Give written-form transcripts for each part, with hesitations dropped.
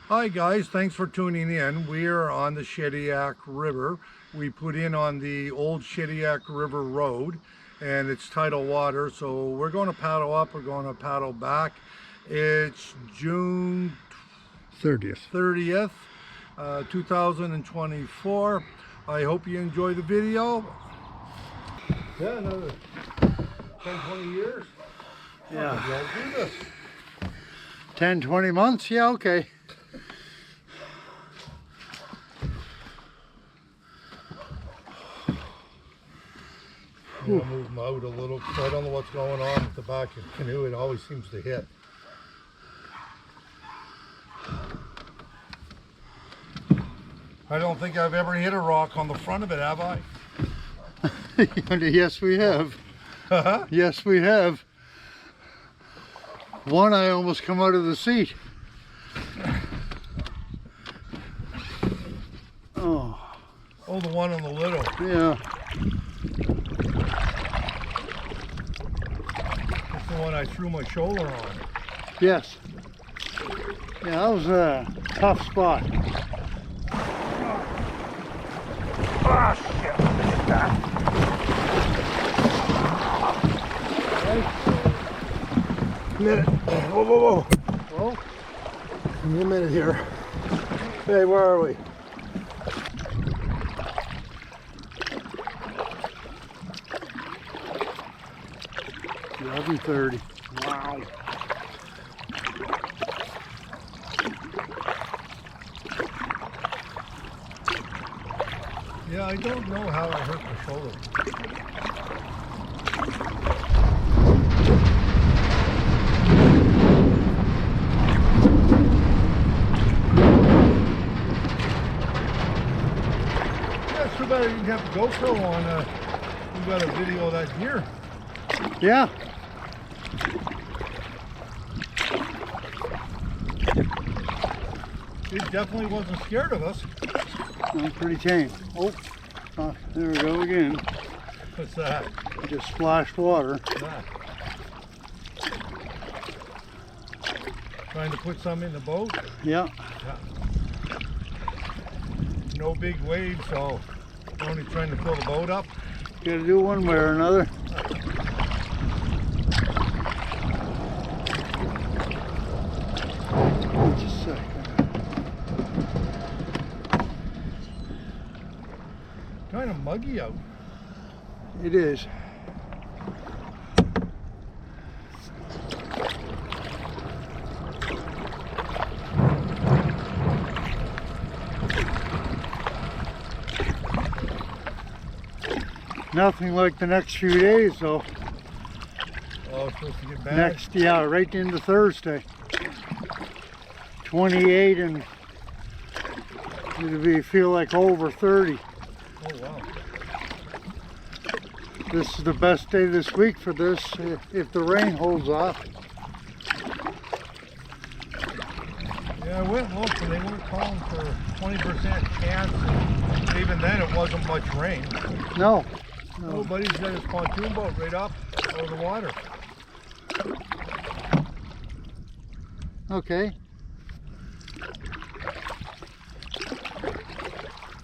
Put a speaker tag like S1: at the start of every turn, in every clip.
S1: Hi guys, thanks for tuning in. We are on the Shediac River. We put in on the old Shediac River Road and it's tidal water, so we're going to paddle up, we're going to paddle back. It's June 30th, 2024. I hope you enjoy the video. Yeah, another 10-20 years.
S2: Yeah.
S1: I'll do this.
S2: 10-20 months? Yeah, okay.
S1: I'll move them out a little because I don't know what's going on with the back of the canoe. It always seems to hit. I don't think I've ever hit a rock on the front of it, have I?
S2: Yes, we have. Yes, we have. One, I almost come out of the seat. Oh,
S1: the one on the little.
S2: yeah.
S1: That's the one I threw my shoulder on.
S2: Yes. Yeah, that was a tough spot.
S1: Ah, shit. Look at that. Right. Minute. Whoa, whoa, whoa.
S2: Well,
S1: Give me a minute here. Hey, where are we?
S2: I'll be 30. Wow.
S1: Yeah, I don't know how I hurt my shoulder. That's too bad I didn't have the GoPro on. We got a video of that deer.
S2: Yeah.
S1: It definitely wasn't scared of us.
S2: I'm pretty tame. Oh, there we go again.
S1: What's that?
S2: Just splashed water.
S1: That. Trying to put some in the boat?
S2: Yeah.
S1: Yeah. No big waves, so only trying to fill the boat up.
S2: Gotta do one way or another. Just a second.
S1: Kind of muggy out.
S2: It is. Nothing like the next few days though.
S1: Oh, it's supposed to get bad.
S2: Next, yeah, right into Thursday. 28 and it'll feel like over 30.
S1: Oh wow.
S2: This is the best day this week for this if the rain holds off.
S1: Yeah, I went and looked and they weren't calling for 20% chance. And even then it wasn't much rain.
S2: No.
S1: Nobody's got his pontoon boat right up over the water.
S2: Okay.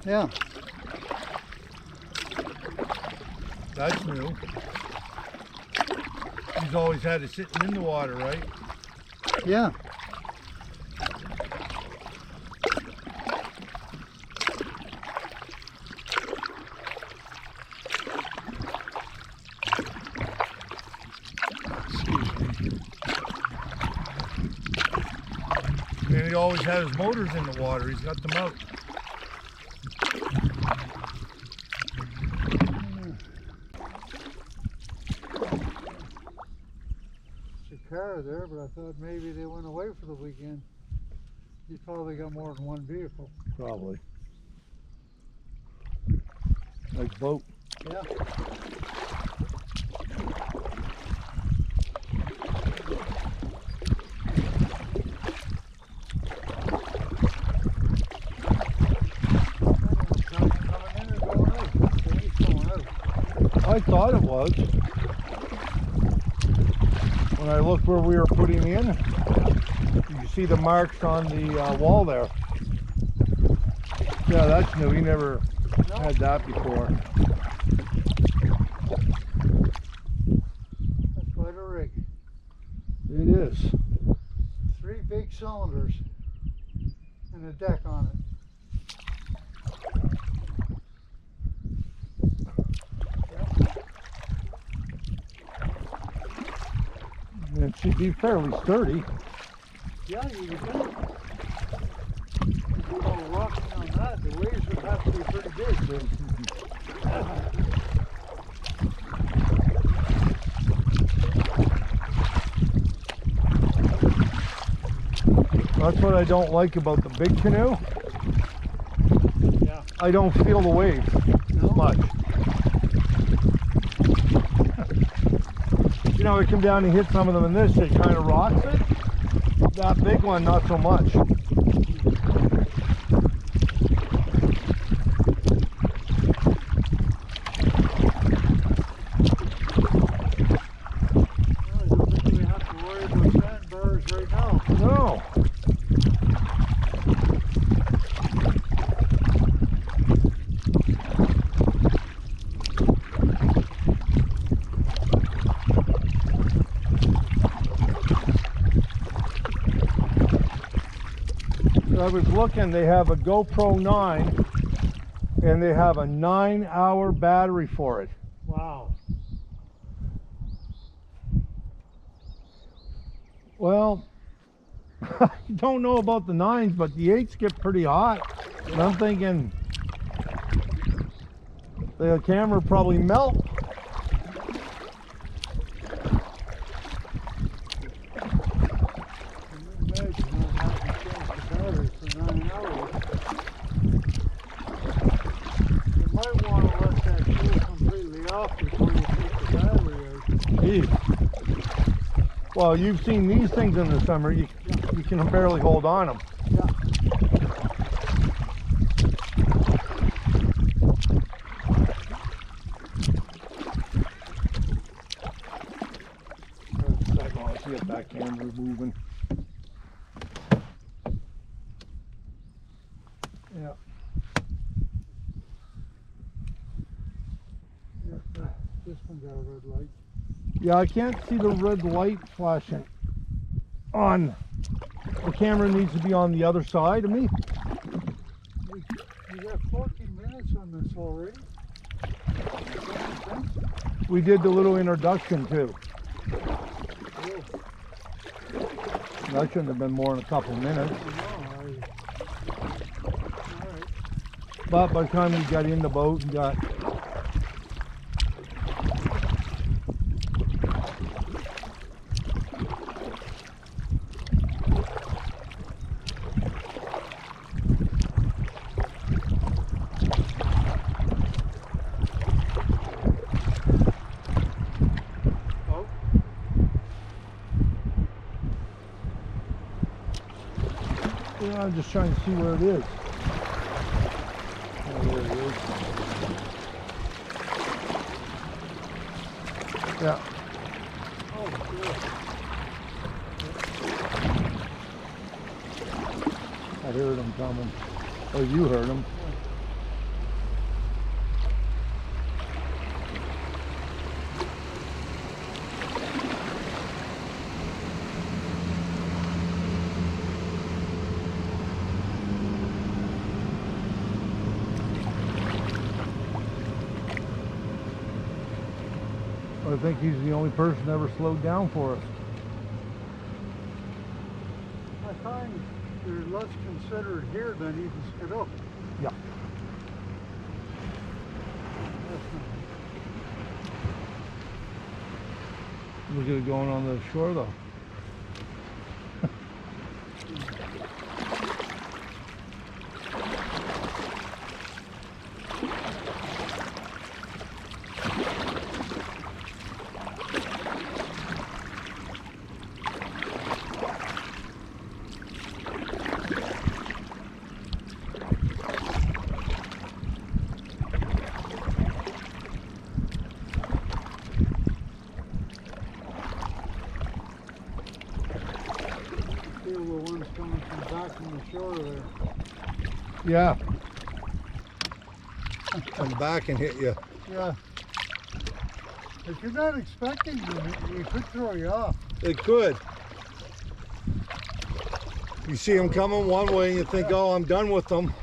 S2: Yeah.
S1: That's new. He's always had it sitting in the water, right?
S2: Yeah.
S1: And he always had his motors in the water. He's got them out.
S2: There's a car there, but I thought maybe they went away for the weekend. You probably got more than one vehicle.
S1: Probably. Like boat.
S2: Yeah.
S1: I thought it was. When I looked where we were putting in, you see the marks on the wall there. Yeah, that's new. We never had that before.
S2: That's quite a rig.
S1: It is.
S2: 3 big cylinders and a deck on it.
S1: It should be fairly sturdy.
S2: Yeah, you would think. If you go rocking on that, the waves would have to be pretty big.
S1: That's what I don't like about the big canoe.
S2: Yeah.
S1: I don't feel the waves much. You know, I come down and hit some of them in this, it kind of rocks it. That big one, not so much.
S2: I don't think we have to worry about sandbars right now.
S1: No. I was looking, they have a GoPro 9 and they have a 9-hour battery for it.
S2: Wow.
S1: Well, I don't know about the 9s, but the 8s get pretty hot. And I'm thinking the camera probably melt.
S2: Can you imagine not having to change the battery for 9 hours? You might want to let that cool completely off before you take the battery out.
S1: Geez. Well, you've seen these things in the summer. You can barely hold on them.
S2: Yeah.
S1: Let's get that camera moving. Yeah.
S2: This one got a red light.
S1: Yeah, I can't see the red light flashing on. The camera needs to be on the other side of me.
S2: You got 14 minutes on this already?
S1: We did the little introduction too. That shouldn't have been more than a couple minutes. But by the time we got in the boat and got I'm just trying to see where it is. Oh, there it is. Yeah.
S2: Oh, good.
S1: I heard him coming. Oh, you heard him. I think he's the only person ever slowed down for us.
S2: I find they're less considerate here than even Canoe.
S1: Yeah. Look at it going on the shore though.
S2: there.
S1: Yeah. Come back and hit you.
S2: Yeah. If you're not expecting them, it could throw you off.
S1: It could. You see them coming one way and you think, oh, I'm done with them.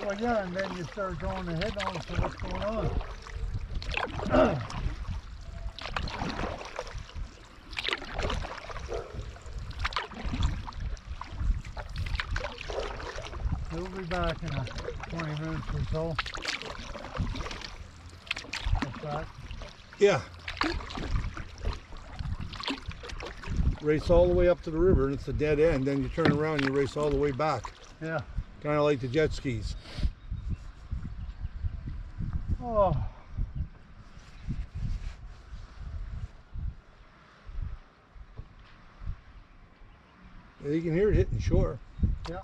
S2: Well, yeah, and then you start going ahead on to what's going on. We'll be back in 20 minutes or so. What's that?
S1: Yeah. Race all the way up to the river and it's a dead end. Then you turn around and you race all the way back.
S2: Yeah.
S1: Kind of like the jet skis.
S2: Oh.
S1: Yeah, you can hear it hitting shore.
S2: Yeah.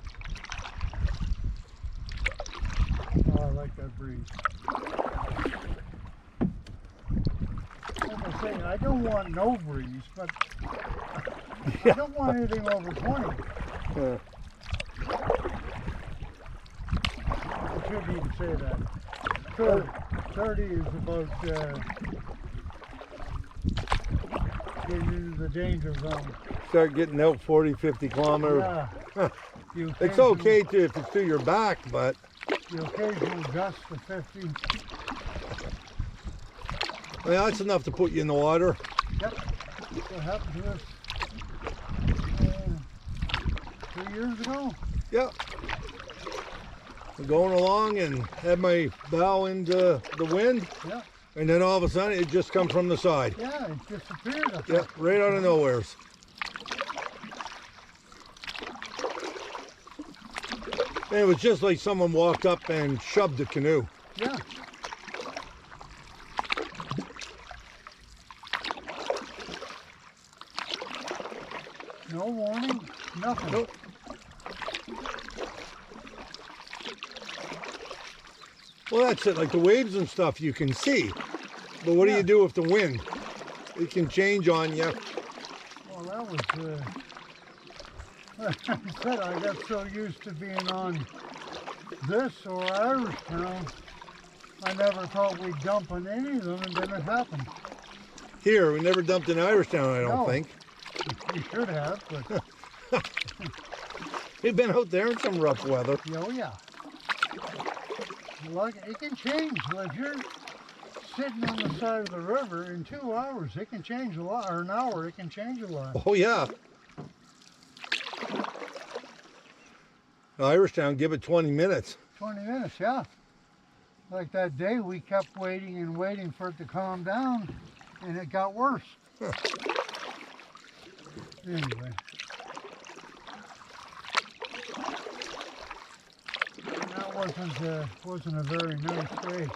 S2: Oh, I like that breeze. Like I say, I don't want no breeze, but I don't want anything over 20.
S1: Yeah.
S2: I shouldn't even say that. 30 is about getting into the danger zone.
S1: Start getting out 40, 50 kilometers.
S2: Yeah.
S1: It's okay to if it's to your back, but
S2: The occasional gust of 50.
S1: well, that's enough to put you in the water.
S2: Yep. What happened to us 2 years ago?
S1: Yep. I'm going along and had my bow into the wind,
S2: Yeah.
S1: and then all of a sudden it just come from the side.
S2: Yeah, it disappeared. Up
S1: Yep, right out of nowheres. And it was just like someone walked up and shoved the canoe.
S2: Yeah. No warning, nothing.
S1: Nope. Well, that's it. Like the waves and stuff you can see. But what do
S2: Yeah.
S1: you do with the wind? It can change on you.
S2: Well, that was, like I said, I got so used to being on this or Irish Town, I never thought we'd dump on any of them, and then it happened.
S1: Here, we never dumped in Irish Town, I don't
S2: No.
S1: think.
S2: We should have, but
S1: We've been out there in some rough weather.
S2: oh yeah. Like, it can change. If you're sitting on the side of the river in 2 hours, it can change a lot, or an hour, it can change a lot.
S1: Oh, yeah. Irish Town, give it 20 minutes.
S2: 20 minutes, yeah. Like that day, we kept waiting and waiting for it to calm down, and it got worse.
S1: Huh.
S2: Anyway. That wasn't a very nice day.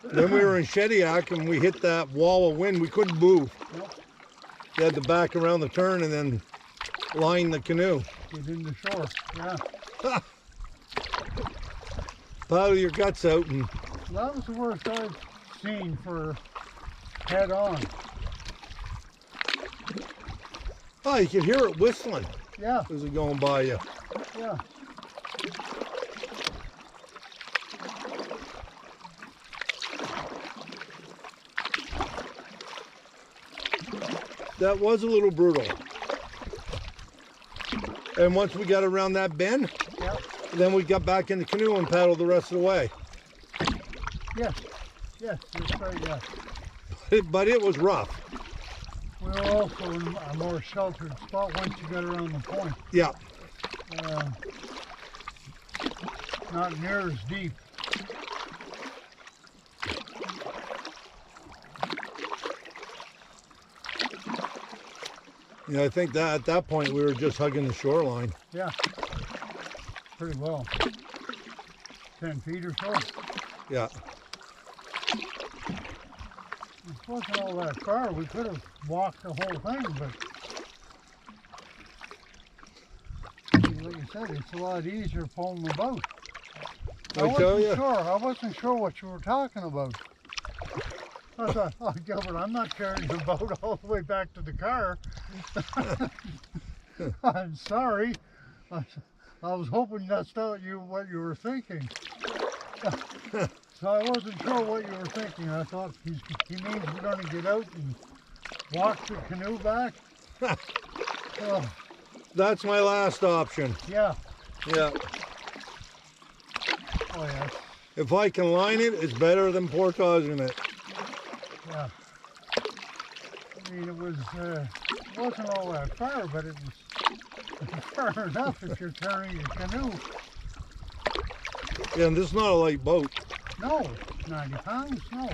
S1: Then we were in Shediac and we hit that wall of wind. We couldn't move.
S2: Nope.
S1: You had to back around the turn and then line the canoe.
S2: Get in the shore, yeah.
S1: Paddle your guts out and
S2: That was the worst I've seen for head on.
S1: oh, you could hear it whistling
S2: Yeah,
S1: as it going by you.
S2: yeah.
S1: That was a little brutal. And once we got around that bend,
S2: Yep.
S1: then we got back in the canoe and paddled the rest of the way.
S2: Yes, yes, that's right, yeah.
S1: But it was rough.
S2: We were also in a more sheltered spot once you got around the point.
S1: Yeah.
S2: Not near as deep.
S1: Yeah, I think that at that point we were just hugging the shoreline.
S2: Yeah, pretty well. 10 feet or so.
S1: Yeah.
S2: It wasn't all that far. We could have walked the whole thing, but like you said, it's a lot easier pulling the boat.
S1: I tell you.
S2: I wasn't sure what you were talking about. I thought, oh, Gilbert, I'm not carrying the boat all the way back to the car. I'm sorry. I was hoping that's not what you were thinking. So I wasn't sure what you were thinking. I thought he means we're going to get out and walk the canoe back. Oh,
S1: That's my last option.
S2: yeah.
S1: Yeah.
S2: Oh, yeah.
S1: If I can line it, it's better than portaging it.
S2: Yeah. I mean, it wasn't all that far, but it was far enough if you're carrying a canoe.
S1: Yeah, and this is not a light boat.
S2: No, 90 pounds, no.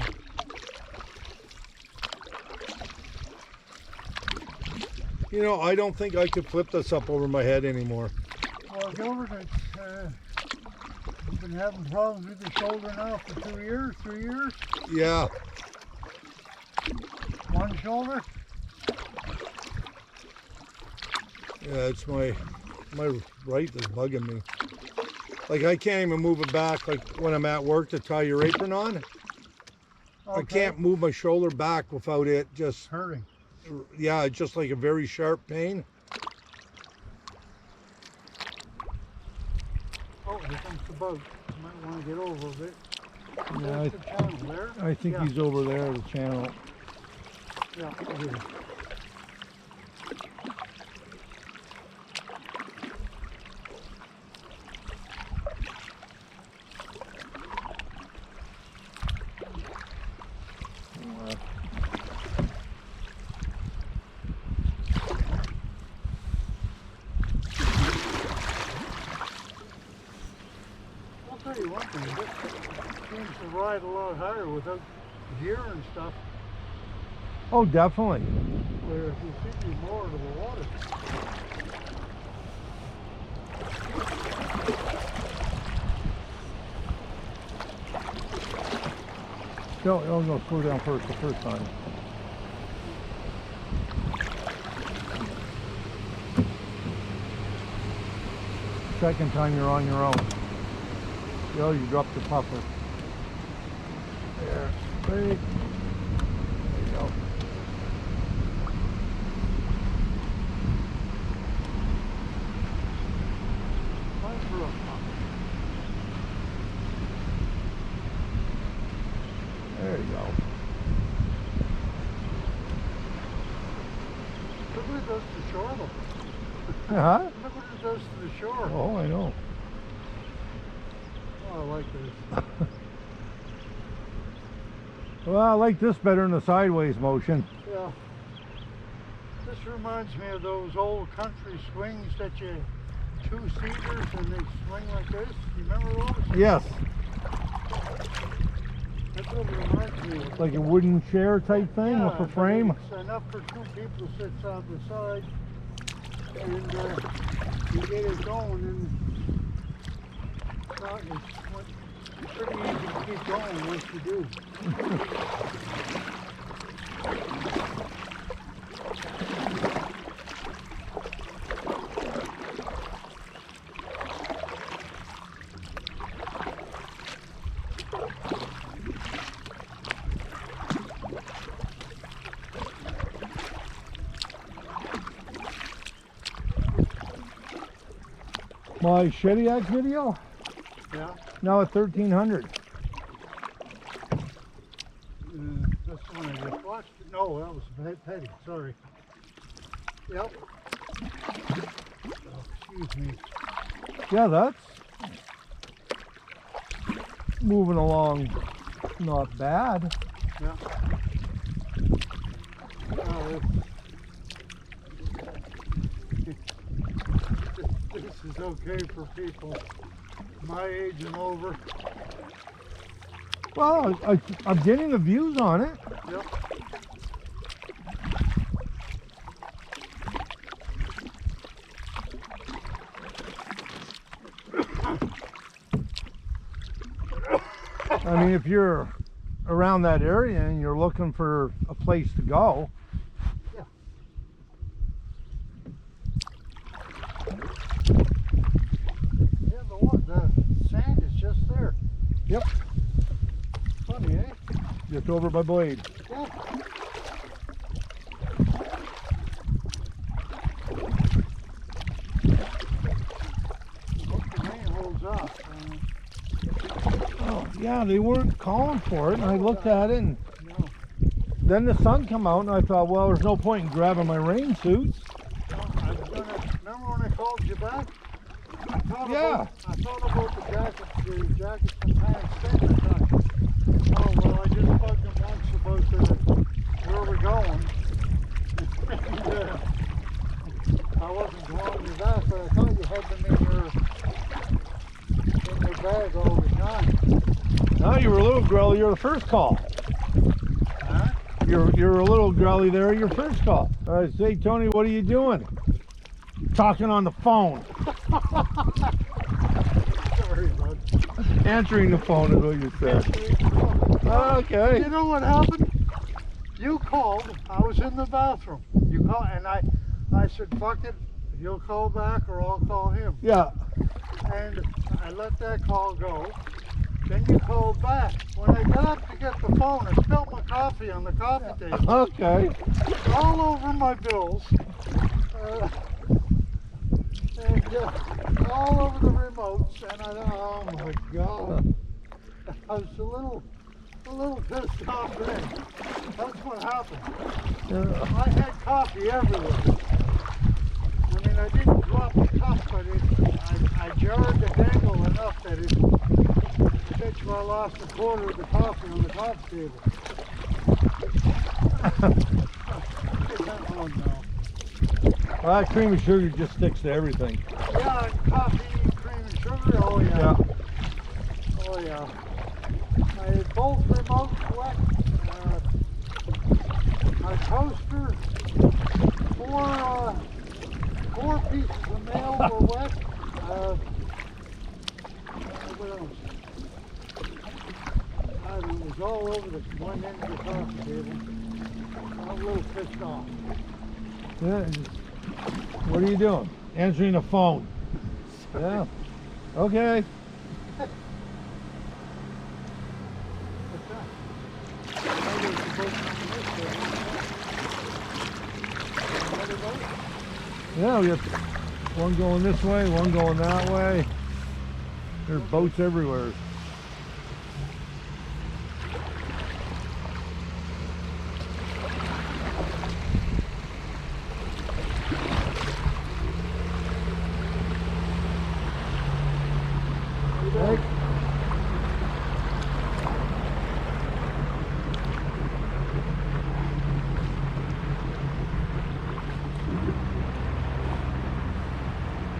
S1: You know, I don't think I could flip this up over my head anymore.
S2: Well, Gilbert, you've been having problems with your shoulder now for 2 years, 3 years?
S1: Yeah.
S2: One shoulder?
S1: Yeah, it's my right that's bugging me. Like, I can't even move it back, like when I'm at work to tie your apron on.
S2: Okay.
S1: I can't move my shoulder back without it just,
S2: Hurting.
S1: yeah, it's just like a very sharp pain.
S2: Oh, here comes the boat. You might want to get over a bit.
S1: Yeah,
S2: There's the channel there.
S1: I think
S2: Yeah.
S1: he's over there, the channel.
S2: Yeah, it is. I'll tell you one thing, this seems to ride a lot higher without gear and stuff,
S1: Oh, definitely.
S2: where if you see you more to the water.
S1: Don't go slow down first the first time. Second time you're on your own. Yo, you dropped the puffer. There. There you go.
S2: Time for a pop.
S1: There you go.
S2: Look what it does to the shore, though.
S1: Huh?
S2: Look what it does to the shore.
S1: Oh, I know.
S2: Oh, I like this.
S1: Well, I like this better than the sideways motion.
S2: Yeah. This reminds me of those old country swings that you two-seaters and they swing like this. You remember those?
S1: Yes,
S2: That's what it reminds me of.
S1: like a wooden chair type thing
S2: Yeah,
S1: with a
S2: but
S1: frame.
S2: It's enough for two people to sit side by side, and you get it going, and it's pretty easy to keep going once you do.
S1: My shediac video,
S2: Yeah.
S1: now at 1300.
S2: That's the one I just watched. No, that was Petty. Sorry. Yep. Oh, excuse me.
S1: Yeah, that's moving along not bad.
S2: Yeah. This is okay for people my age and over.
S1: Well, I'm getting the views on it.
S2: Yep.
S1: I mean, if you're around that area and you're looking for a place to go.
S2: Yeah. Yeah, the sand is just there.
S1: Yep.
S2: Funny, eh?
S1: Just over by Blade.
S2: Yeah. Hope the rain holds up.
S1: Oh, yeah, they weren't calling for it, and I looked at it, and
S2: No.
S1: then the sun come out, and I thought, well, there's no point in grabbing my rain suits.
S2: I was gonna, remember when I called you back? I thought
S1: Yeah.
S2: about the jackets and pants thing. I thought, oh, well, I just bugged them once about where we're going. And, I wasn't calling you back, but I thought you had them in your bag all the time.
S1: No, you were a little growly. You're the first call.
S2: Huh?
S1: You're a little growly there. Your first call. I say, Tony, what are you doing? Talking on the phone.
S2: Sorry, bud.
S1: Answering the phone is what you said. Okay.
S2: You know what happened? You called. I was in the bathroom. You called, and I said, fuck it. He'll call back or I'll call him.
S1: Yeah.
S2: And I let that call go. Then you called back. When I got up to get the phone, I spilled my coffee on the coffee table.
S1: Okay.
S2: All over my bills. And all over the remotes. And I thought, oh my God. I was a little pissed off then. That's what happened. I had coffee everywhere. I mean, I didn't drop the cup, but I jarred the dangle enough that it pitched where I lost a quarter of the coffee on the coffee table. It's not fun now.
S1: Well, that cream and sugar just sticks to everything.
S2: Yeah, coffee, cream and sugar, oh yeah.
S1: Yeah.
S2: Oh yeah. Both remotes wet. My toaster, four pieces of mail were wet. What else? It was all over the one end of the coffee table. I'm a little pissed off.
S1: Yeah. What are you doing? Answering the phone. Yeah. Okay. Yeah, we have one going this way, one going that way. There's boats everywhere. Hey.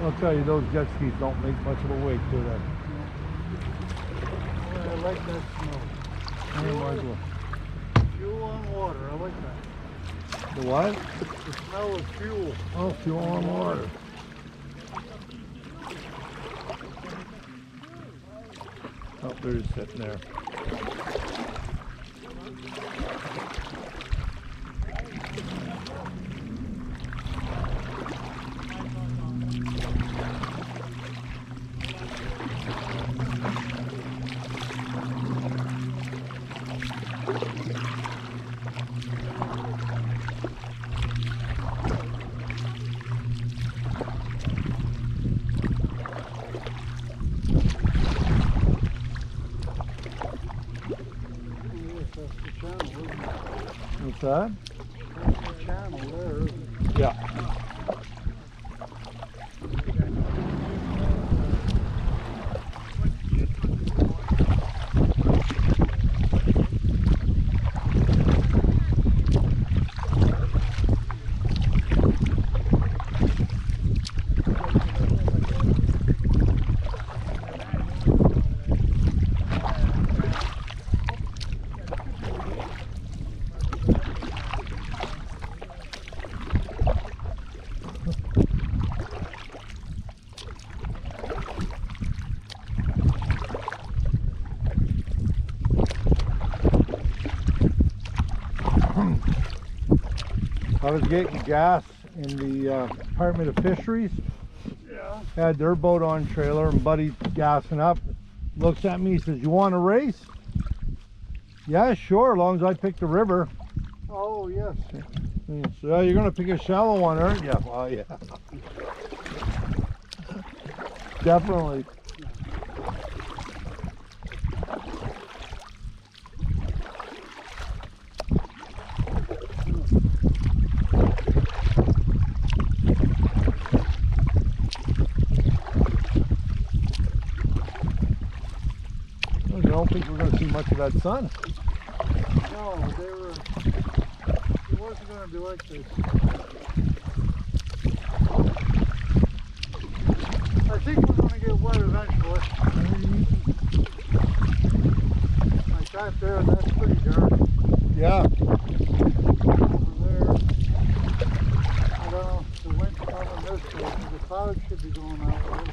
S1: I'll tell you, those jet skis don't make much of a wake, do they?
S2: I like that smell. Fuel on water, I like that.
S1: The what?
S2: The smell of fuel.
S1: Oh, fuel on water. Oh, there's sitting there. What's that?
S2: That's the channel there, isn't it?
S1: Yeah. I was getting gas in the Department of Fisheries.
S2: Yeah.
S1: Had their boat on trailer, and Buddy gassing up. Looks at me, says, "You want a race?" Yeah, sure, as long as I pick the river.
S2: Oh, yes.
S1: So you're gonna pick a shallow one, aren't you? Oh yeah. Definitely. I don't think we're gonna see much of that sun.
S2: No, it wasn't going to be like this. I think we're going to get wet eventually. Like that there, that's pretty dark.
S1: Yeah.
S2: Over there, I don't know, the wind's coming this way, so the clouds should be going that way.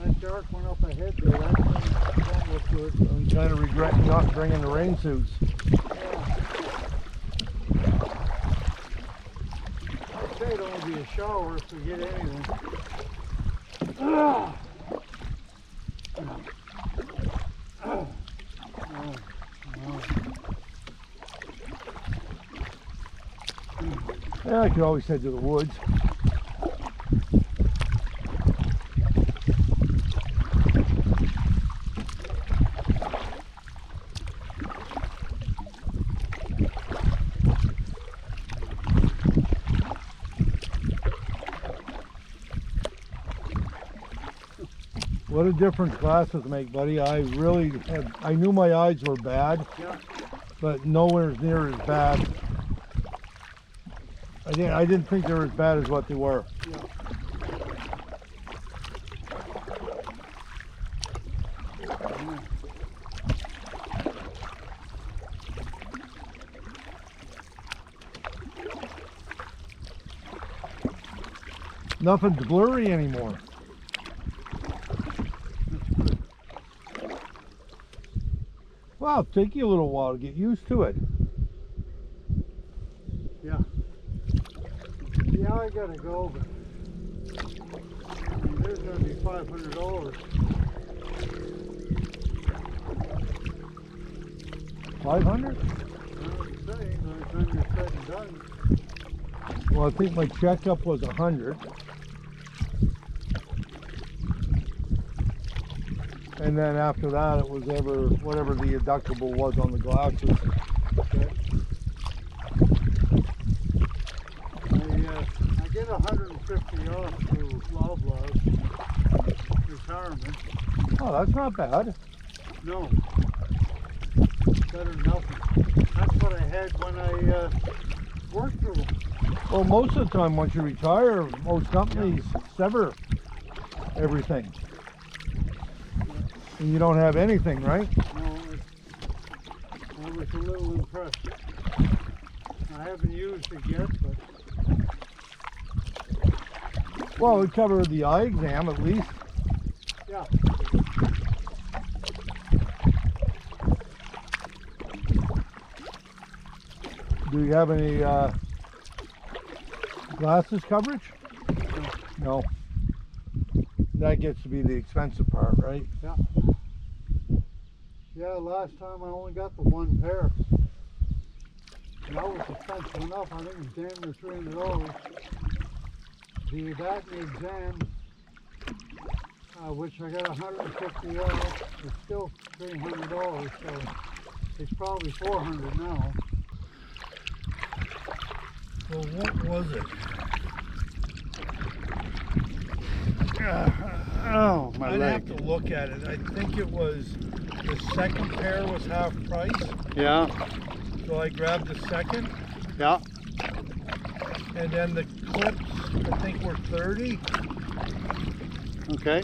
S2: That dark one up ahead there, that's going to look good.
S1: I'm kind of regretting not bringing the rain suits.
S2: I'd say it'll only be a shower if we get anything.
S1: Yeah, I could always head to the woods. What a difference glasses make, buddy. I knew my eyes were bad,
S2: Yeah.
S1: but nowhere near as bad. I didn't think they were as bad as what they were.
S2: Yeah.
S1: Nothing's blurry anymore. Well, it'll take you a little while to get used to it.
S2: Yeah. Yeah, I gotta go, but I mean, there's gonna be $500.
S1: 500?
S2: I would say, by the time you're said and done.
S1: Well, I think my checkup was 100. And then after that, it was whatever the deductible was on the glasses.
S2: Okay. I get 150 off through Loblaws retirement.
S1: Oh, that's not bad.
S2: No. Better than nothing. That's what I had when I worked through them.
S1: Well, most of the time, once you retire, most companies sever everything. And you don't have anything, right?
S2: No, I was a little impressed. I haven't used it yet, but
S1: Well, it covered the eye exam at least.
S2: yeah.
S1: Do you have any glasses coverage? No. That gets to be the expensive part, right?
S2: Yeah. Yeah, last time I only got the one pair. And that was expensive enough. I think it was damn near $300. That and the exam, which I got 150 off, it's still $300, so it's probably $400 now.
S1: Well, what was it?
S2: Oh, my
S1: I'd
S2: leg.
S1: have to look at it. I think it was the second pair was half price,
S2: Yeah,
S1: so I grabbed the second,
S2: yeah.
S1: and then the clips I think were 30.
S2: Okay.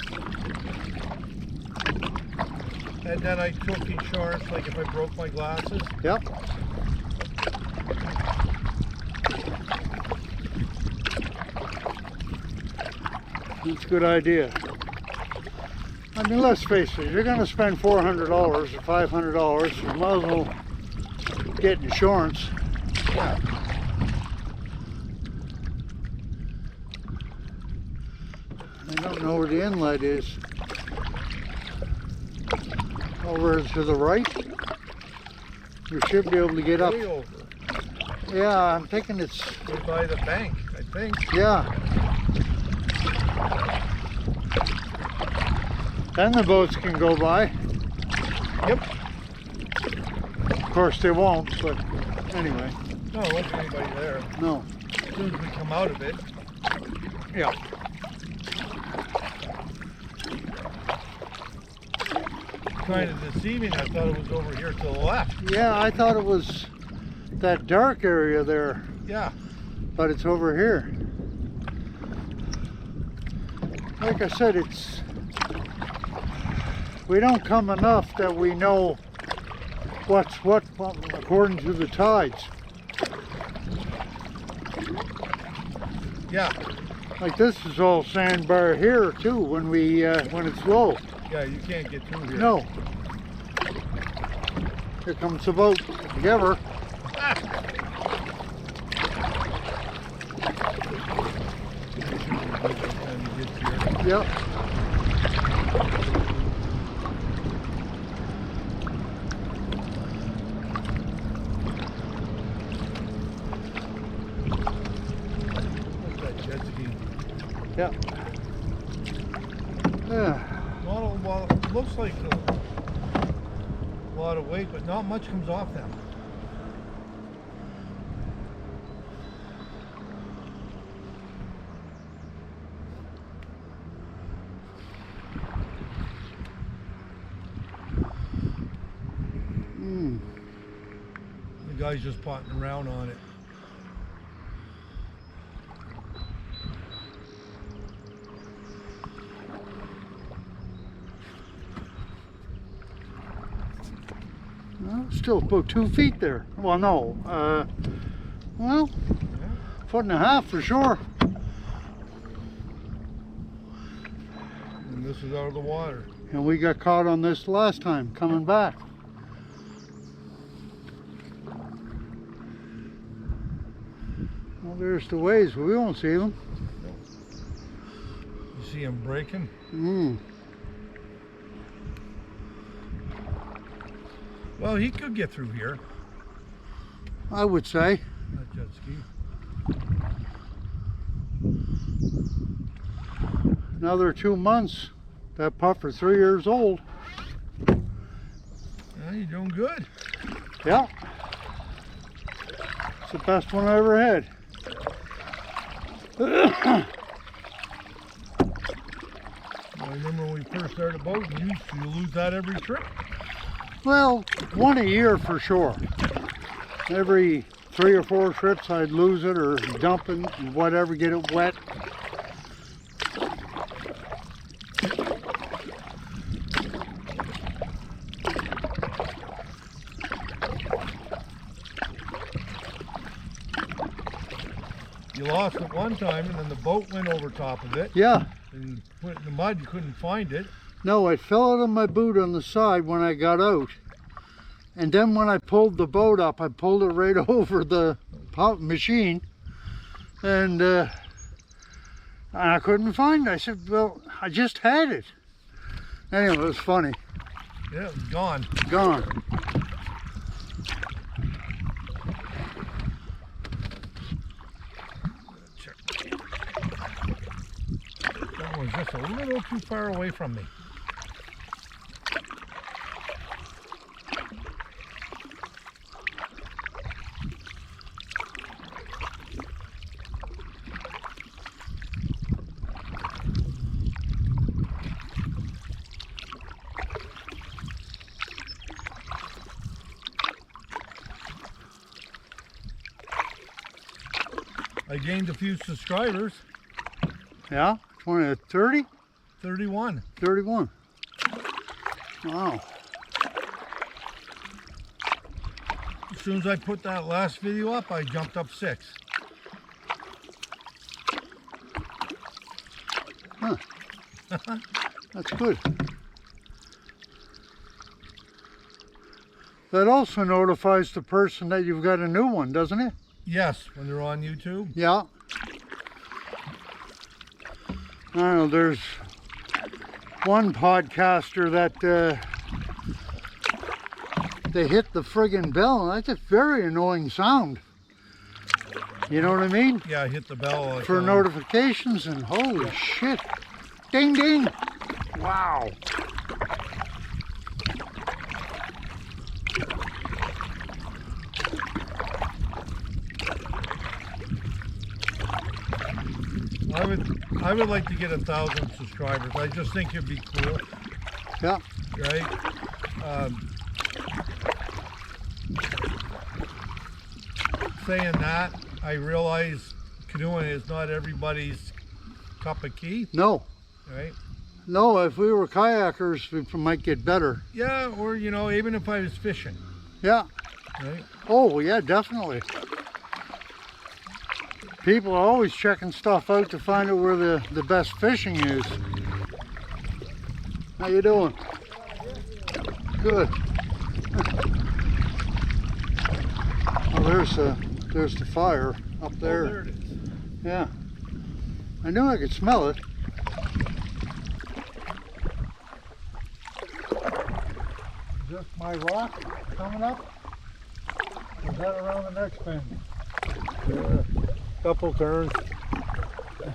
S1: And then I took insurance, like if I broke my glasses.
S2: Yep. That's a good idea. I mean, let's face it, you're going to spend $400 or $500, you might as well get insurance.
S1: Yeah.
S2: I don't know where the inlet is. Over to the right? We should be able to get up.
S1: Way over.
S2: Yeah, I'm thinking it's...
S1: We're by the bank, I think.
S2: Yeah. Then the boats can go by.
S1: Yep.
S2: Of course they won't, but anyway.
S1: No, there wasn't anybody there.
S2: No.
S1: As soon as we come out of it.
S2: Yeah.
S1: Kind of deceiving. I thought it was over here to the left.
S2: Yeah, I thought it was that dark area there,
S1: Yeah.
S2: but it's over here. Like I said, it's... We don't come enough that we know what's what according to the tides.
S1: Yeah.
S2: Like this is all sandbar here too when it's low.
S1: Yeah, you can't get through here.
S2: No. Here comes the boat. Give her. Yep.
S1: What's that jet ski?
S2: Yep. Yeah.
S1: Well, it looks like a lot of weight, but not much comes off them. The guy's just potting around on it.
S2: Well, still about 2 feet there. Well, no. Well,
S1: Yeah.
S2: 1.5 for sure.
S1: And this is out of the water.
S2: And we got caught on this last time coming back. Well, there's the waves, but we won't see them.
S1: You see him breaking? Well, he could get through here.
S2: I would say.
S1: That jet ski.
S2: Another 2 months. That puffer's 3 years old.
S1: Yeah, you're doing good.
S2: Yeah. It's the best one I ever had.
S1: I remember when we first started boating, you used to lose that every trip.
S2: Well, 1 a year for sure. Every 3 or 4 trips I'd lose it or dump it, whatever, get it wet.
S1: You lost it one time, and then the boat went over top of it.
S2: Yeah.
S1: And put it in the mud, you couldn't find it.
S2: No, it fell out of my boot on the side when I got out. And then when I pulled the boat up, I pulled it right over the machine. And I couldn't find it. I said, well, I just had it. Anyway, it was funny.
S1: Yeah, it was gone.
S2: Gone.
S1: Check. That one's just a little too far away from me. I gained a few subscribers.
S2: Yeah? 20, 30?
S1: 31.
S2: 31. Wow.
S1: As soon as I put that last video up, I jumped up 6.
S2: Huh. That's good. That also notifies the person that you've got a new one, doesn't it?
S1: Yes, when they're on YouTube.
S2: Yeah. I don't know, there's one podcaster that they hit the friggin' bell, and that's a very annoying sound. You know what I mean?
S1: Yeah, hit the bell all the
S2: For
S1: time.
S2: notifications, and holy shit. Ding ding. Wow.
S1: I would like to get 1,000 subscribers. I just think it'd be cool,
S2: Yeah.
S1: right? Saying that, I realize canoeing is not everybody's cup of tea,
S2: No.
S1: right?
S2: No, if we were kayakers, we might get better.
S1: Yeah, or you know, even if I was fishing,
S2: Yeah.
S1: right?
S2: Oh, yeah, definitely. People are always checking stuff out to find out where the best fishing is. How you doing? Good. Oh, there's the fire up there.
S1: Oh, there it is.
S2: Yeah. I knew I could smell it. Is this my rock coming up? Or is that around the next bend?
S1: Couple turns.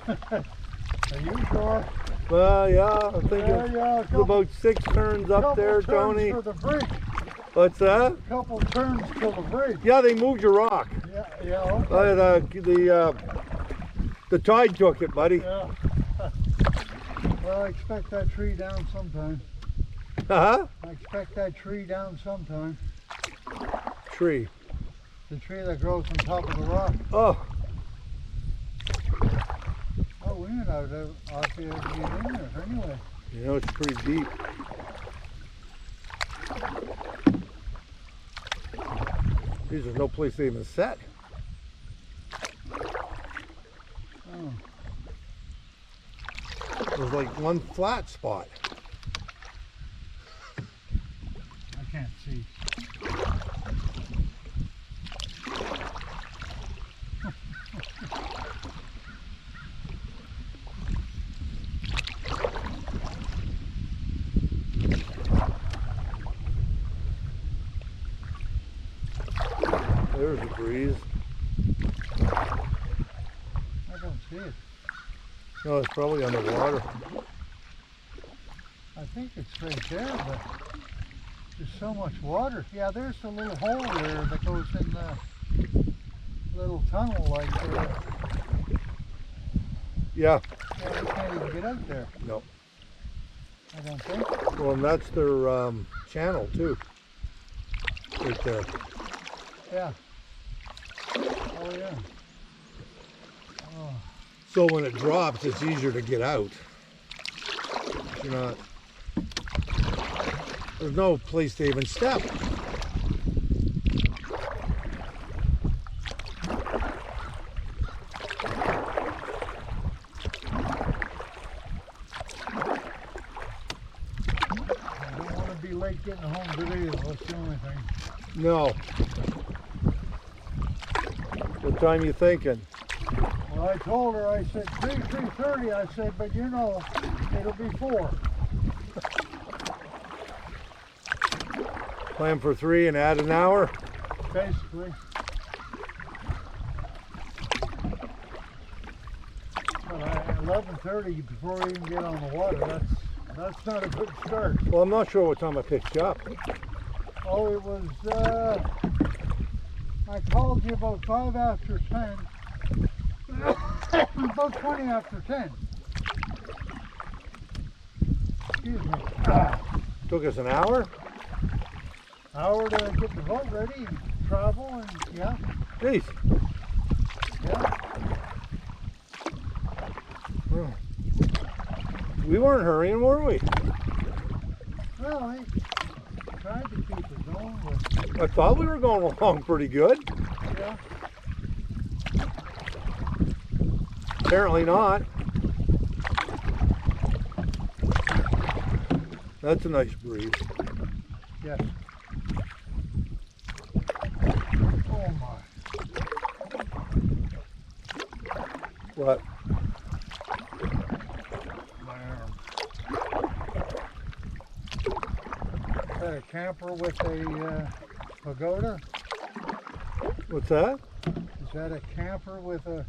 S2: Are you sure?
S1: Well, yeah, I think
S2: Yeah,
S1: it's about 6 turns up there, Tony.
S2: For the bridge.
S1: What's that?
S2: Couple turns to the bridge.
S1: Yeah, they moved your rock.
S2: Yeah, okay.
S1: The tide took it, buddy.
S2: Yeah. Well, I expect that tree down sometime.
S1: Huh?
S2: I expect that tree down sometime.
S1: Tree.
S2: The tree that grows on top of the rock.
S1: Oh,
S2: Oh, we went out there off the get in there anyway.
S1: you know, it's pretty deep. Geez, there's no place to even set.
S2: Oh.
S1: There's like one flat spot.
S2: I can't see.
S1: There's a breeze.
S2: I don't see it.
S1: No, it's probably underwater.
S2: I think it's right there, but there's so much water. Yeah, there's a little hole there that goes in the little tunnel like that.
S1: Yeah.
S2: Yeah, we can't even get out there.
S1: No.
S2: I don't think.
S1: Well, and that's their channel too. Right there.
S2: Yeah. Oh yeah. Oh.
S1: So when it drops, it's easier to get out. You're not. There's no place to even step.
S2: I don't want to be late getting home today, though. That's the only thing.
S1: No. What time you thinking?
S2: Well, I told her, I said 3:30. I said, but you know, it'll be 4.
S1: Plan for 3 and add an hour?
S2: Basically. But 11:30 before we even get on the water, that's not a good start.
S1: Well, I'm not sure what time I picked you up.
S2: Oh, it was, I called you about 5 after 10. About 20 after 10. Excuse me.
S1: Took us an hour?
S2: Hour to get the boat ready and travel and yeah.
S1: Jeez.
S2: Yeah.
S1: Oh. We weren't hurrying, were we?
S2: Well, I tried to keep it going, but
S1: I thought we were going along pretty good.
S2: yeah.
S1: Apparently not. That's a nice breeze.
S2: Yes. Oh my.
S1: What?
S2: Had a camper with a pagoda?
S1: What's that?
S2: Is that a camper with a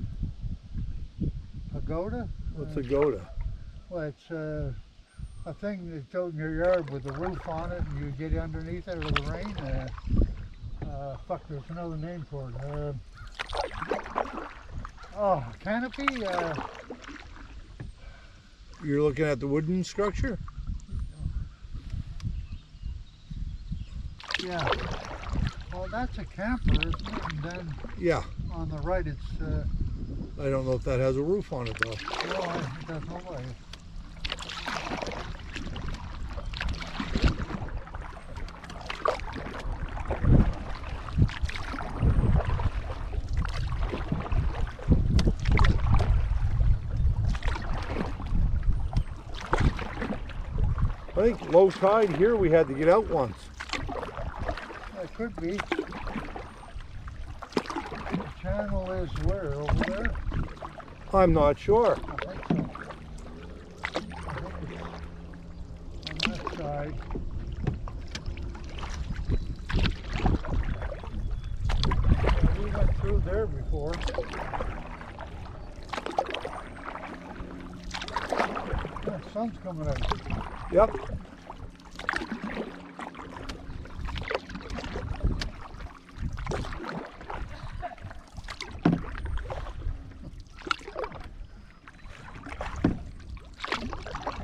S2: pagoda?
S1: What's a goda?
S2: Well, it's a thing that's out in your yard with a roof on it, and you get underneath it with the rain. Fuck, there's another name for it. Canopy?
S1: You're looking at the wooden structure?
S2: Yeah. Well, that's a camper, isn't it? And then
S1: Yeah.
S2: on the right, it's...
S1: I don't know if that has a roof on it though.
S2: no, it doesn't look like it.
S1: I think low tide here we had to get out once.
S2: It could be. The channel is where? Over there?
S1: I'm not sure.
S2: I think so. I think it's on that side. Yeah, we went through there before. Yeah, the sun's coming out.
S1: Yep.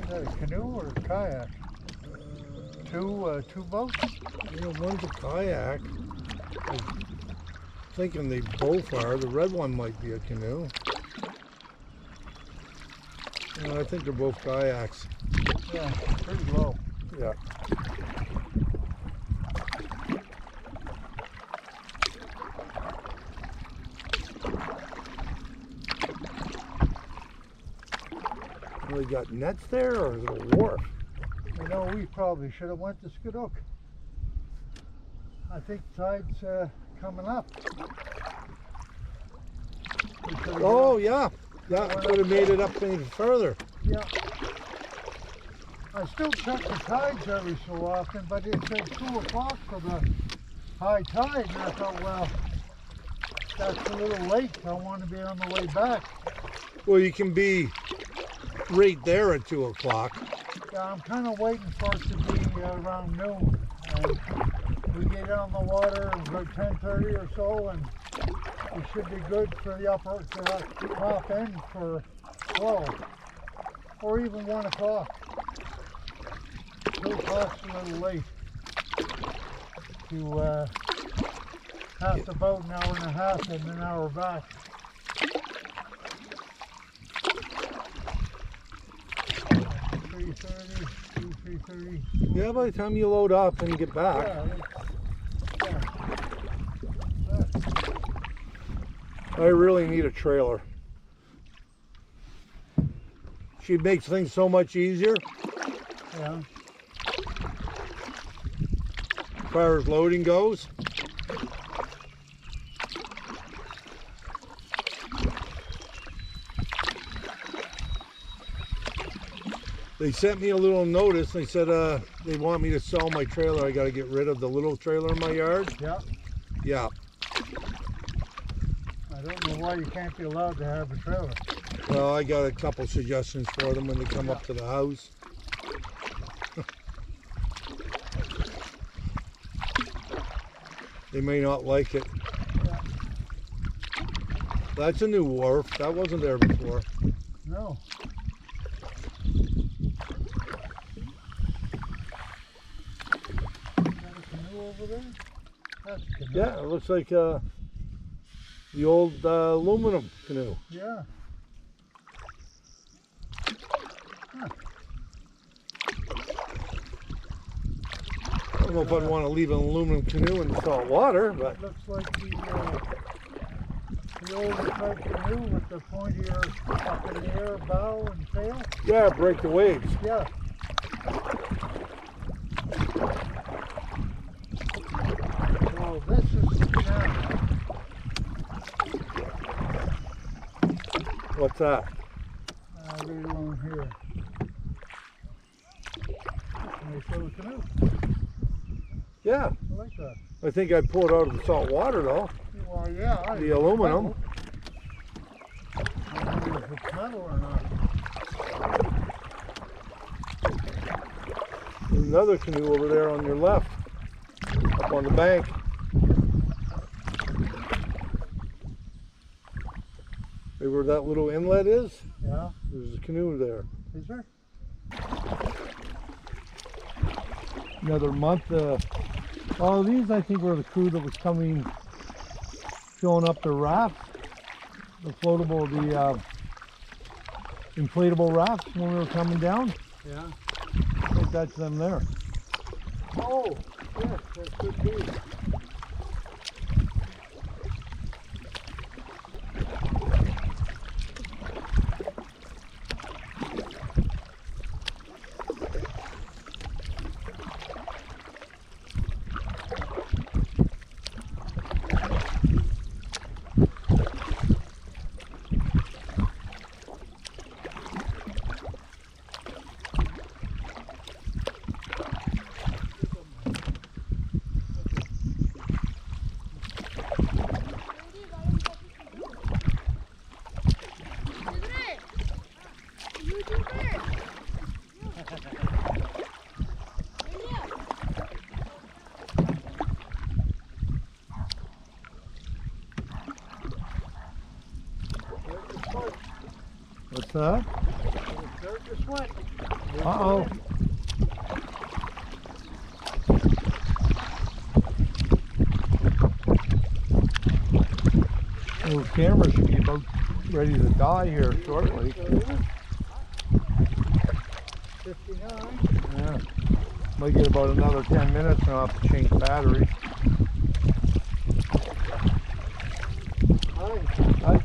S2: Is that a canoe or a kayak? Two boats?
S1: You know, one's a kayak. I'm thinking they both are. The red one might be a canoe. I think they're both kayaks.
S2: Yeah, pretty low.
S1: Yeah. Well, they got nets there, or is it a wharf?
S2: You know, we probably should have went to Skidoo. I think tide's coming up.
S1: Oh, yeah. Yeah, I could have made it up any further.
S2: Yeah. I still check the tides every so often, but it said 2 o'clock for the high tide, and I thought, well, that's a little late. I want to be on the way back.
S1: Well, you can be right there at 2 o'clock.
S2: Yeah, I'm kind of waiting for it to be around noon. And we get on the water about 10:30 or so, and we should be good for the top end for 12 or even 1 o'clock. 2 o'clock's a little late to have the boat an hour and a half and an hour back. $3.30.
S1: Yeah, by the time you load up and get back.
S2: Yeah.
S1: I really need a trailer. She makes things so much easier
S2: Yeah.
S1: as far as loading goes. They sent me a little notice. They said they want me to sell my trailer. I got to get rid of the little trailer in my yard.
S2: Yeah.
S1: Yeah.
S2: I don't know why you can't be allowed to have a trailer.
S1: Well, I got a couple suggestions for them when they come up to the house. They may not like it.
S2: Yeah.
S1: That's a new wharf. That wasn't there before.
S2: No. Is that a canoe over there? That's a canoe.
S1: Yeah, it looks like the old aluminum canoe.
S2: Yeah. Huh.
S1: I don't know if I'd want to leave an aluminum canoe in the salt water, but
S2: It looks like the older type canoe with the pointier up in the air bow and tail.
S1: yeah, break the waves.
S2: Yeah. Well, this is the channel.
S1: What's that?
S2: Right along here. And they show the canoe.
S1: Yeah.
S2: I like that.
S1: I think I'd pull it out of the salt water though.
S2: Well, yeah.
S1: The aluminum.
S2: I don't know if it's metal or not.
S1: There's another canoe over there on your left, up on the bank. See where that little inlet is?
S2: Yeah.
S1: There's a canoe there.
S2: Is there?
S1: Another month. Oh, these I think were the crew that was coming, filling up the raft, the floatable, the inflatable rafts when we were coming down.
S2: Yeah.
S1: I think that's them there.
S2: Oh, yes, that could be.
S1: What's that?
S2: Start to sweat.
S1: Uh-oh. Little camera should be about ready to die here shortly.
S2: 59.
S1: Yeah. Might get about another 10 minutes and I'll have to change batteries. Hi.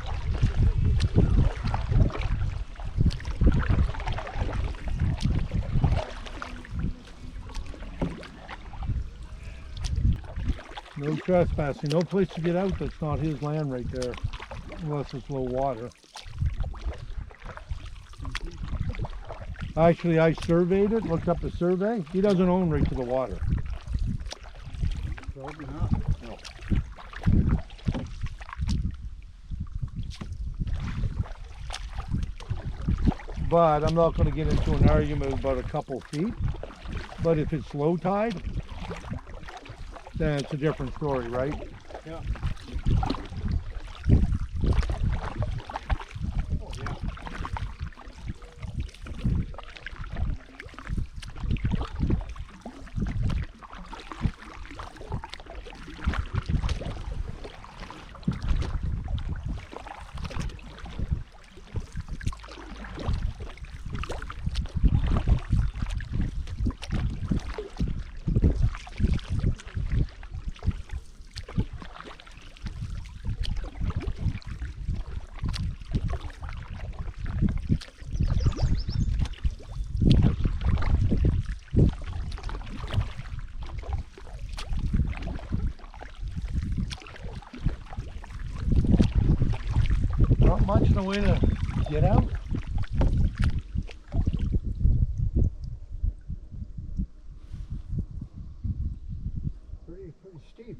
S1: No trespassing, no place to get out that's not his land right there, unless it's low water. Actually, I surveyed it, looked up the survey. He doesn't own right to the water.
S2: Probably not.
S1: No. But I'm not going to get into an argument about a couple feet. But if it's low tide, then it's a different story, right?
S2: Yeah. Oh, yeah.
S1: Not much in the way to get out.
S2: Pretty steep.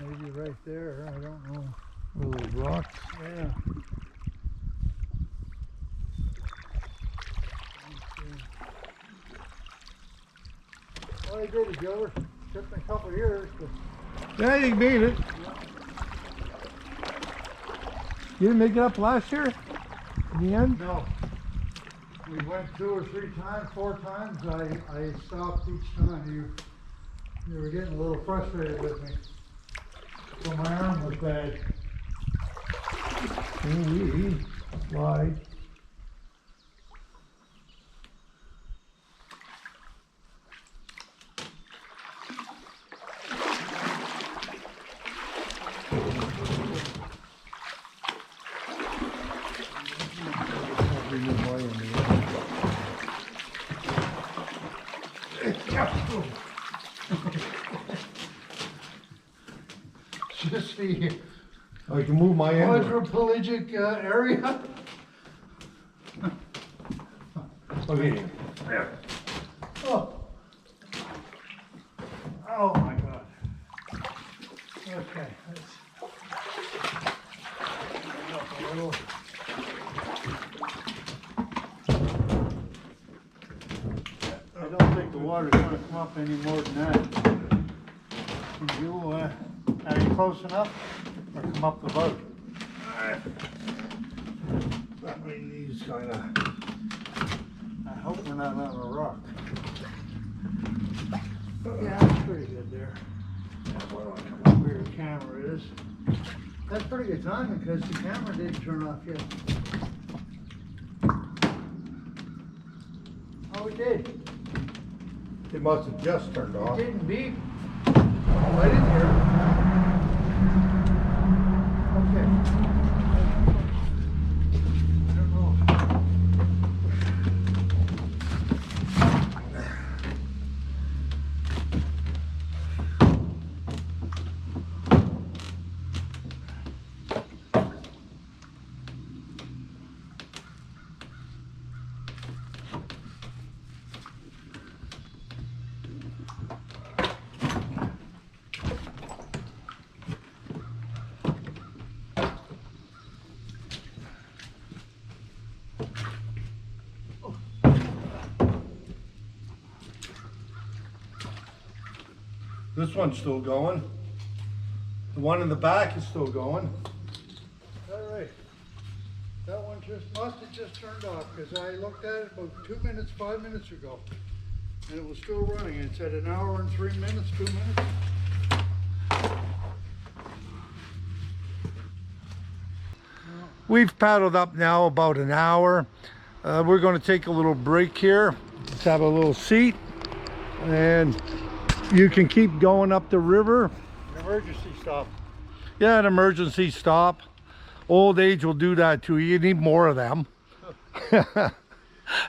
S2: Maybe right there, I don't know.
S1: Little rocks.
S2: Yeah. Well, I did it, Joe. Took me a couple of years, but
S1: Yeah, you made it. You didn't make it up last year? In the end?
S2: no. We went 2 or 3 times, 4 times. I stopped each time. You were getting a little frustrated with me. So my arm was bad.
S1: He lied.
S2: the
S1: I can move my end.
S2: quadriplegic area.
S1: Okay.
S2: There. Oh. Oh my God. Okay. Up a little. I don't think the water's going to come up any more than that. Can you, are you close enough? Or come up the boat?
S1: Got my knees kind of.
S2: I hope we're not on a rock. Yeah, that's pretty good there. Where the camera is. That's pretty good timing because the camera didn't turn off yet. Oh, it did.
S1: It must have just turned
S2: It
S1: off.
S2: didn't beep. Oh, I didn't hear it. Okay. I don't know.
S1: This one's still going. The one in the back is still going.
S2: All right. That one must have just turned off because I looked at it about 2 minutes, 5 minutes ago. And it was still running. It said an hour and 3 minutes, 2 minutes.
S1: We've paddled up now about an hour. We're going to take a little break here. Let's have a little seat. And you can keep going up the river.
S2: An emergency stop.
S1: Yeah, an emergency stop. Old age will do that too. You need more of them.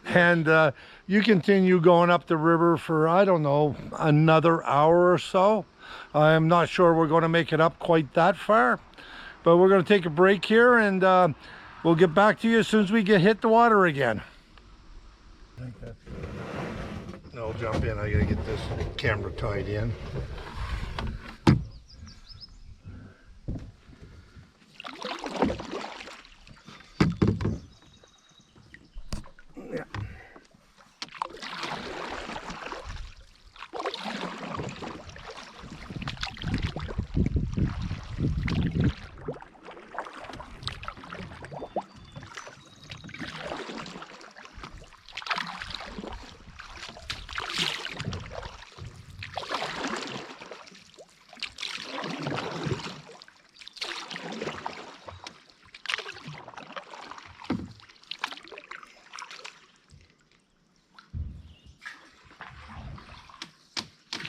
S1: And you continue going up the river for, I don't know, another hour or so. I'm not sure we're going to make it up quite that far. But we're going to take a break here and we'll get back to you as soon as we hit the water again. I think that's good. I'll jump in. I got to get this camera tied in. Yeah.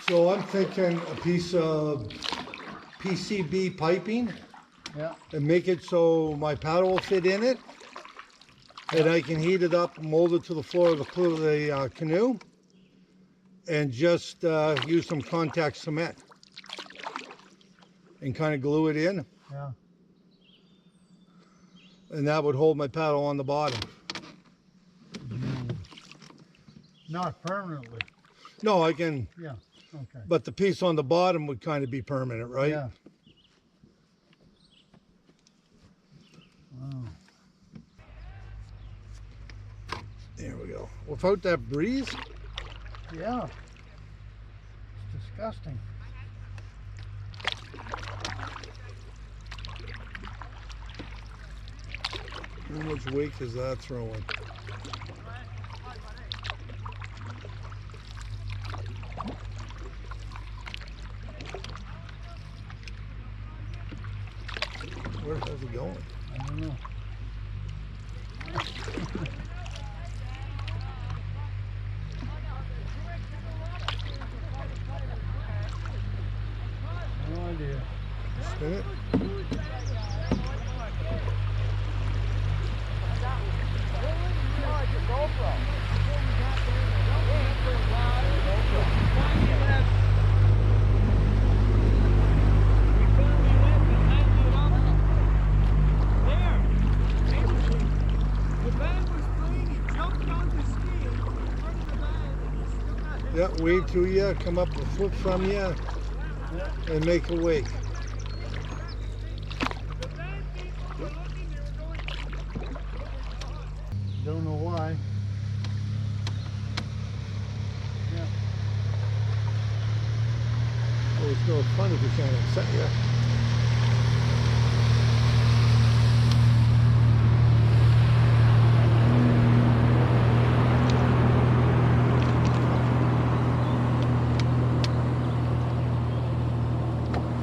S1: So I'm thinking a piece of PCB piping
S2: Yeah.
S1: and make it so my paddle will fit in it, and I can heat it up, mold it to the floor of the canoe, and just use some contact cement and kind of glue it in,
S2: Yeah.
S1: and that would hold my paddle on the bottom.
S2: Not permanently.
S1: No, I can,
S2: Yeah. Okay.
S1: but the piece on the bottom would kind of be permanent, right?
S2: Yeah. Wow.
S1: There we go. Without that breeze,
S2: Yeah. It's disgusting.
S1: how much weight is that throwing? Where the hell's it going?
S2: I don't know. No idea.
S1: Spin it? Yeah, wave to you, come up a foot from you,
S2: Yeah.
S1: and make a wake.
S2: Don't know why. Yeah.
S1: Oh, it's no fun if you can't upset you.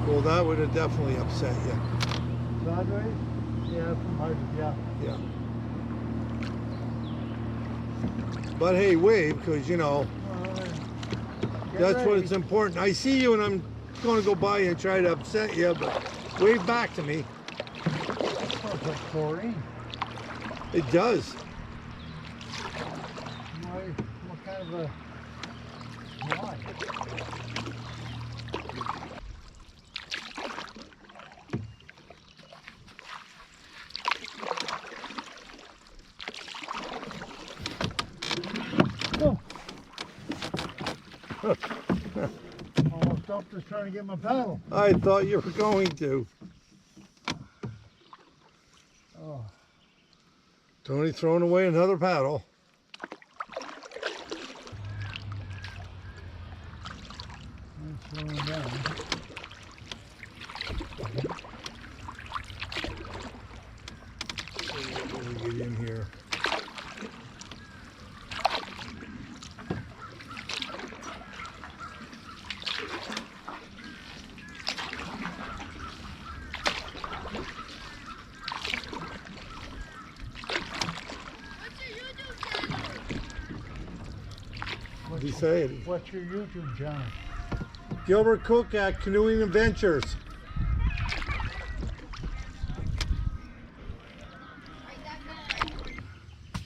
S1: Well, that would have definitely upset you.
S2: Sideways? Yeah, from height, yeah.
S1: Yeah. But hey, wave, because you know,
S2: Get
S1: that's
S2: ready.
S1: what it's important. I see you and I'm going to go by you and try to upset you, but wave back to me.
S2: Smells like chlorine.
S1: It does.
S2: Why, what kind of a... Why? Oh. Almost stopped just trying to get my paddle.
S1: I thought you were going to.
S2: Oh.
S1: Tony throwing away another paddle.
S2: It's slowing down.
S1: Let me get in here. What did he say?
S2: What's your YouTube channel?
S1: Gilbert Cook at Canoeing Adventures.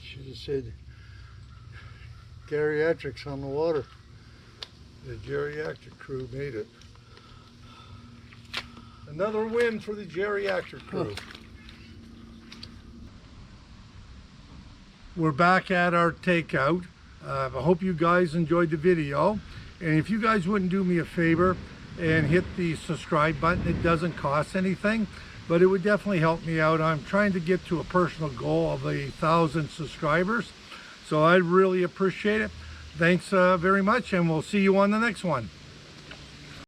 S2: Should have said geriatrics on the water.
S1: The geriatric crew made it. Another win for the geriatric crew. We're back at our takeout. I hope you guys enjoyed the video. And if you guys wouldn't do me a favor and hit the subscribe button, it doesn't cost anything, but it would definitely help me out. I'm trying to get to a personal goal of 1,000 subscribers. So I really appreciate it. Thanks very much, and we'll see you on the next one.